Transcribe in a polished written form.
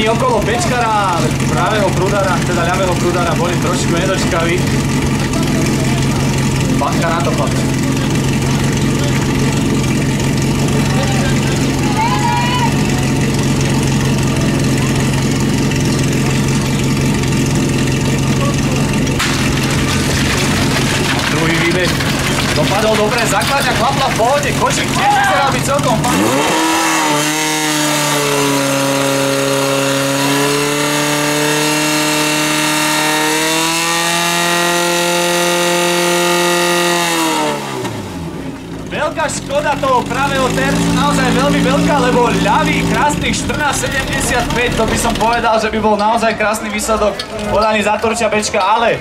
chalani okolo Bčkara, pravého prúdara, teda ľavého prúdara boli trošku nedočkaví. Bacha na to, chlapci. Druhý výbeh dopadol dobre, základňa klapla v pohode, kočík tiež vyzeral byť celkom fajn. Veľká škoda toho pravého tercu, naozaj veľmi veľká, lebo ľavý krásnych 14,75, to by som povedal, že by bol naozaj krásny výsledok podaný za Turčia Bčka, ale